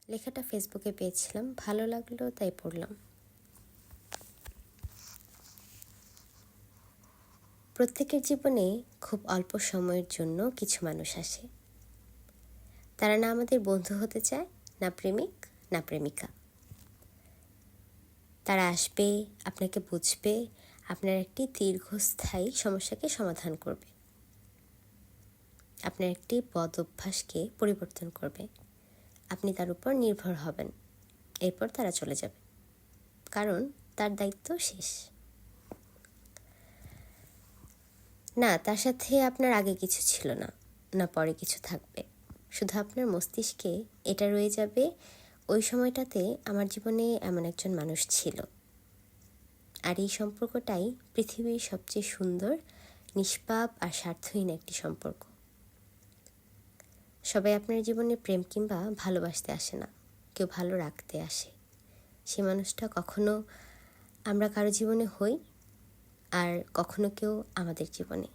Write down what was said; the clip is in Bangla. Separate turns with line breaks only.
লেখাটা ফেসবুকে পেয়েছিলাম, ভালো লাগলো তাই পড়লাম। প্রত্যেকের জীবনে খুব অল্প সময়ের জন্য কিছু মানুষ আসে। তারা না আমাদের বন্ধু হতে চায়, না প্রেমিক, না প্রেমিকা। তারা আসবে, আপনাকে বুঝবে, আপনার একটি দীর্ঘস্থায়ী সমস্যাকে সমাধান করবে, আপনার একটি বদ অভ্যাসকে পরিবর্তন করবে। আপনি তার উপর নির্ভর হবেন, এরপর তারা চলে যাবে, কারণ তার দায়িত্ব শেষ। না, তার সাথে আপনার আগে কিছু ছিল না, না পরে কিছু থাকবে। শুধু আপনার মস্তিষ্কে এটা রয়ে যাবে, ওই সময়টাতে আমার জীবনে এমন একজন মানুষ ছিল। আর এই সম্পর্কটাই পৃথিবীর সবচেয়ে সুন্দর, নিষ্পাপ আর স্বার্থহীন একটি সম্পর্ক। সবাই আপনার জীবনে প্রেম কিংবা ভালোবাসতে আসে না, কেউ ভালো রাখতে আসে। সে মানুষটা কখনো আমরা কারো জীবনে হই, আর কখনো কেউ আমাদের জীবনে।